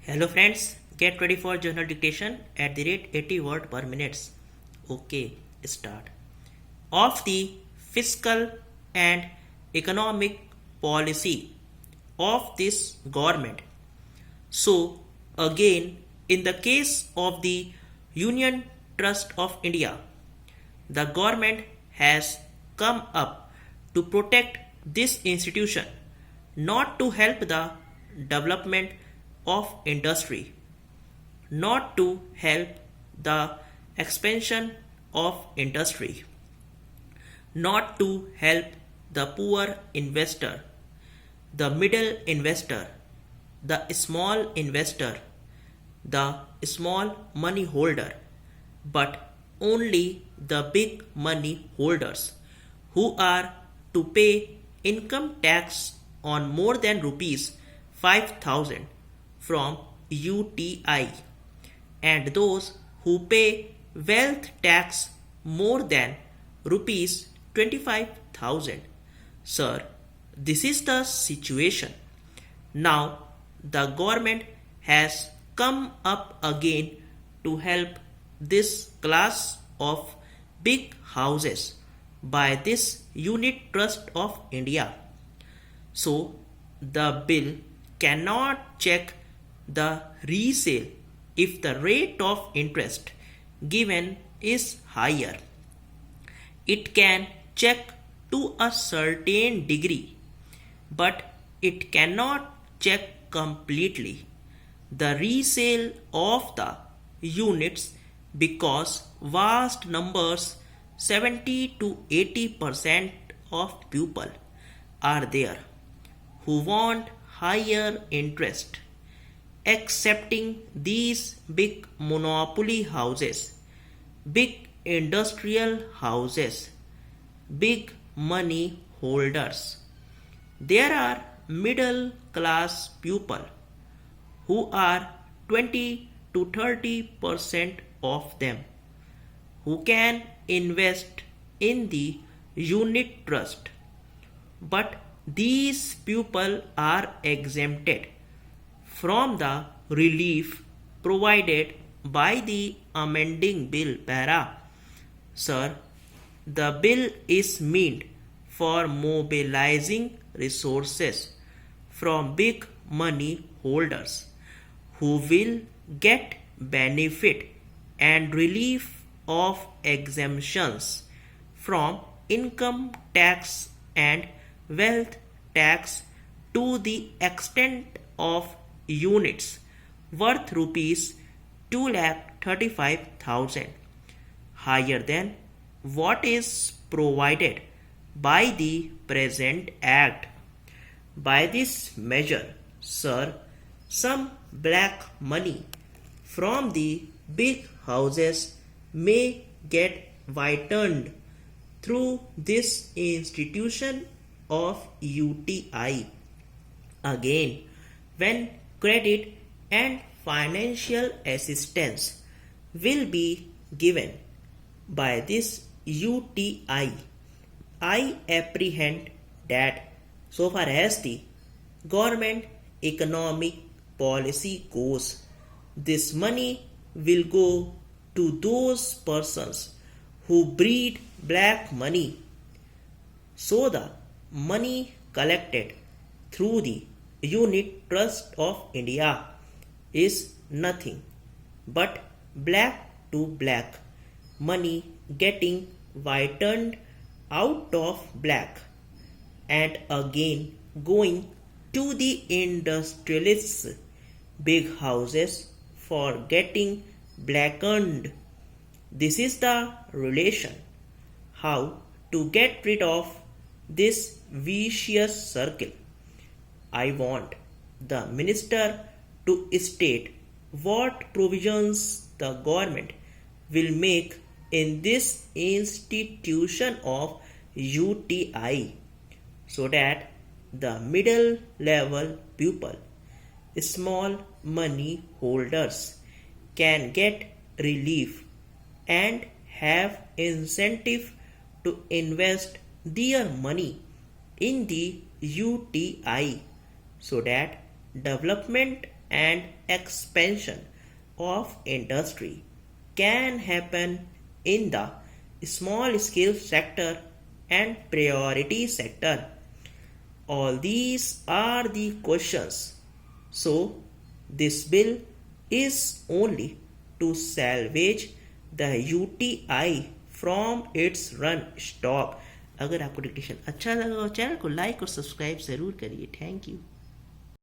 Hello friends, get ready for journal dictation at the rate 80 word per minute. Okay, start. Of the fiscal and economic policy of this government. So, again, in the case of the Union Trust of India, the government has come up to protect this institution, not to help the development of industry, not to help the expansion of industry, not to help the poor investor, the middle investor, the small investor, the small money holder, but only the big money holders who are to pay income tax on more than rupees 5,000 from UTI and those who pay wealth tax more than rupees 25,000. Sir, this is the situation. Now the government has come up again to help this class of big houses by this Unit Trust of India. So the bill cannot check the resale if the rate of interest given is higher. It can check to a certain degree, but it cannot check completely the resale of the units because vast numbers 70 to 80% of people are there who want higher interest. Accepting these big monopoly houses, big industrial houses, big money holders. There are middle class people who are 20 to 30% of them who can invest in the unit trust. But these people are exempted from the relief provided by the amending bill para. Sir, the bill is meant for mobilizing resources from big money holders who will get benefit and relief of exemptions from income tax and wealth tax to the extent of units worth rupees 2,35,000 higher than what is provided by the present act. By this measure, sir, some black money from the big houses may get whitened through this institution of UTI. Again, when credit and financial assistance will be given by this UTI, I apprehend that so far as the government economic policy goes, this money will go to those persons who breed black money. So the money collected through the Unit Trust of India is nothing but black to black money getting whitened out of black and again going to the industrialists' big houses for getting blackened. This is the relation. How to get rid of this vicious circle? I want the minister to state what provisions the government will make in this institution of UTI so that the middle level people, small money holders, can get relief and have incentive to invest their money in the UTI so that development and expansion of industry can happen in the small scale sector and priority sector. All these are the questions. So, this bill is only to salvage the UTI from its run stop. अगर आपको dictation अच्छा लगा हो channel को like और subscribe ज़रूर करिए. Thank you.